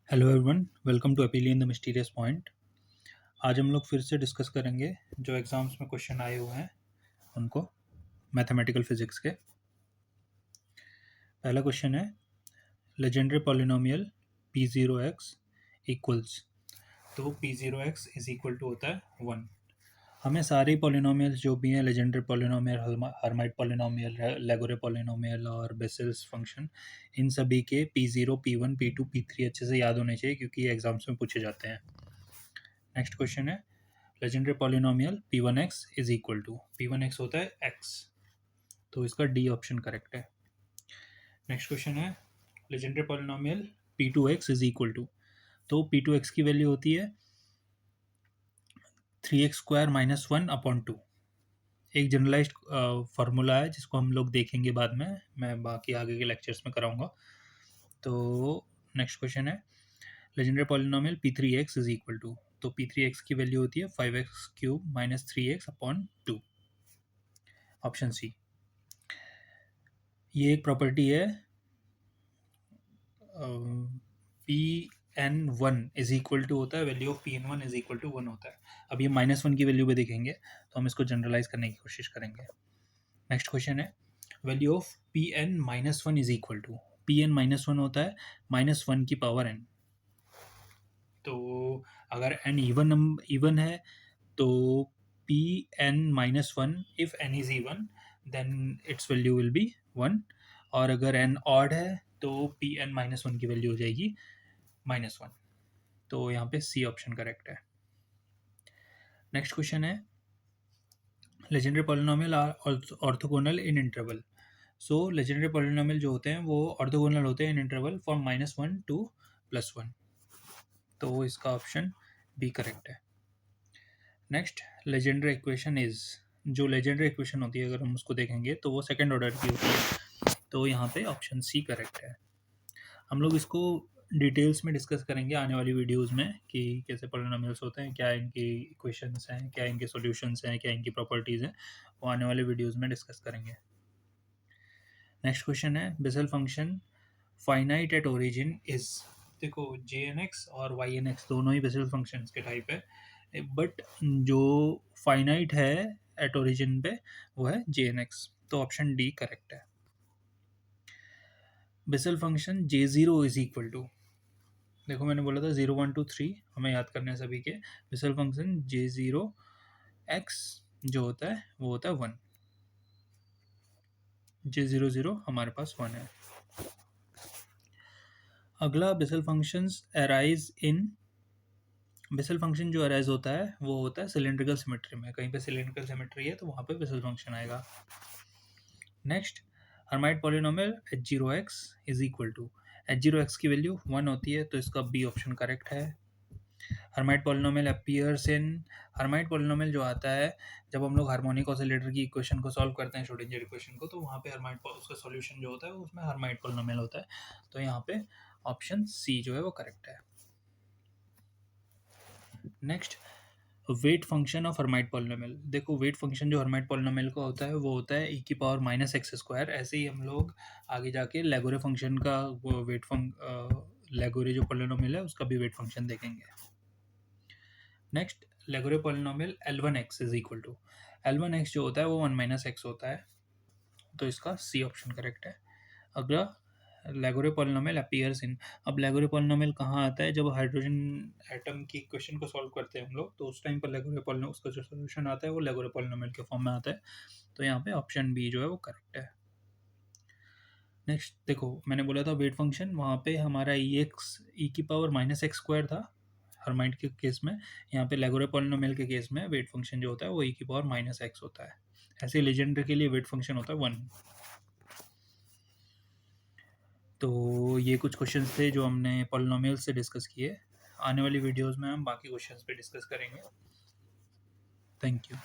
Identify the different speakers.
Speaker 1: Hello everyone, welcome to Epilion the mysterious point. आज हम लोग फिर से डिस्कस करेंगे जो एग्जाम्स में क्वेश्चन आए हुए हैं उनको, मैथमेटिकल फिजिक्स के। पहला क्वेश्चन है लेजेंडरी पॉलिनोमियल p0x इक्वल्स। तो p0x इज इक्वल टू होता है 1। हमें सारे पॉलिनोमियल्स जो भी हैं, Legendre polynomial, Hermite polynomial, Laguerre polynomial और बेसेल्स फंक्शन, इन सभी के p0, p1, p2, p3 अच्छे से याद होने चाहिए क्योंकि ये एग्जाम्स में पूछे जाते हैं। नेक्स्ट क्वेश्चन है Legendre polynomial p1x is equal to, p1x होता है x, तो इसका डी ऑप्शन करेक्ट है। नेक्स्ट क्वेश्चन है Legendre polynomial p2x is equal to, तो p2x की वैल्यू होती है 3x² - 1 अपॉन 2। एक जनरलाइज्ड फार्मूला है जिसको हम लोग देखेंगे बाद में, मैं बाकी आगे के लेक्चर्स में कराऊंगा। तो नेक्स्ट क्वेश्चन है Legendre polynomial p3x is equal to, तो p3x की वैल्यू होती है 5x³ - 3x upon 2, option C. ये एक प्रॉपर्टी है Pn1 इज इक्वल टू होता है, value of Pn1 is equal to 1 होता है। अब ये -1 की वैल्यू पे देखेंगे तो हम इसको जनरलाइज करने की कोशिश करेंगे। नेक्स्ट क्वेश्चन है value of Pn-1 is equal to, Pn-1 होता है -1 की पावर n। तो अगर n इवन है तो Pn-1, if n is even then its value will be 1, और अगर n ऑड है तो Pn-1 की वैल्यू हो जाएगी -1। तो यहाँ पे सी ऑप्शन करेक्ट है। नेक्स्ट क्वेश्चन है Legendre polynomial are orthogonal in interval. So Legendre polynomial जो होते हैं वो ऑर्थोगोनल होते हैं इन इंटरवल फ्रॉम -1 to +1, तो इसका ऑप्शन बी करेक्ट है। नेक्स्ट लेजेंडरी इक्वेशन इज, जो लेजेंडरी इक्वेशन होती है अगर हम उसको देखेंगे तो वो सेकंड ऑर्डर की होती है, तो यहाँ पे ऑप्शन सी करेक्ट है। हम लोग इसको डिटेल्स में डिस्कस करेंगे आने वाली वीडियोस में कि कैसे पॉलिनोमियल्स होते हैं, क्या इनकी इक्वेशंस हैं, क्या इनके सॉल्यूशंस हैं, क्या इनकी प्रॉपर्टीज़ हैं, वो आने वाले वीडियोस में डिस्कस करेंगे। नेक्स्ट क्वेश्चन है Bessel function finite at origin is. देखो jnx और ynx दोनों ही बेसल फंक्शंस के टाइप है, बट जो फाइनाइट है एट ओरिजिन पे वो है jnx, तो ऑप्शन डी करेक्ट है। Bessel function j0 is equal to, देखो मैंने बोला था 0 1 2 3 हमें याद करने हैं सभी के। बेसल फंक्शन j0x जो होता है वो होता है 1, j00 हमारे पास 1 है। अगला Bessel functions arise in, Bessel function जो अराइज होता है वो होता है सिलेंड्रिकल सिमेट्री में, कहीं पे सिलेंड्रिकल सिमेट्री है तो वहाँ पे बेसल फंक्शन आएगा। Next Hermite polynomial h0x is equal to, h0x की वैल्यू 1 होती है तो इसका बी ऑप्शन करेक्ट है। Hermite polynomial appears in, Hermite polynomial जो आता है जब हम लोग हार्मोनिक ऑसिलेटर की इक्वेशन को सॉल्व करते हैं, श्रोडिंगर इक्वेशन को, तो वहाँ पे हर्माइट उसका सॉल्यूशन जो होता है उसमें हर्माइट पॉलिनोमियल होता है, तो यहाँ पे ऑप्शन सी जो है वो करेक्ट है। Next weight function of Hermite polynomial. देखो वेट फंक्शन जो हर्माइट पॉलिनोमियल का होता है वो होता है e⁻⁻x²। ऐसे ही हम लोग आगे जाके लेगोरे फंक्शन का वो लेगोरे जो पॉलिनोमियल है उसका भी वेट फंक्शन देखेंगे। Next Laguerre polynomial L1x is equal to, L1x जो होता है वो 1 - x होता है, तो इसका सी ऑप्शन करेक्ट है। अगला लेगोरे पॉलिनोमियल अपीयर्स इन, अब लेगोरे पॉलिनोमियल कहाँ आता है, जब हाइड्रोजन एटम की इक्वेशन को सॉल्व करते हैं हम लोग तो उस टाइम पर लेगोरे पॉलिनोमियल उसका जो सोल्यूशन आता है वो लेगोरे पॉलिनोमियल के फॉर्म में आता है, तो यहाँ पे ऑप्शन बी जो है वो करेक्ट है। नेक्स्ट देखो मैंने बोला था वेट फंक्शन, वहाँ पे हमारा e⁻⁻x² था हर्माइट के केस में, यहाँ पे लेगोरे पॉलिनोमियल के केस में वेट फंक्शन जो होता है वो e⁻⁻x होता है। ऐसे लेजेंडरी के लिए वेट फंक्शन होता है 1। तो ये कुछ क्वेश्चंस थे जो हमने पॉलिनोमियल से डिस्कस किए। आने वाली वीडियोस में हम बाकी क्वेश्चंस पे डिस्कस करेंगे। Thank you.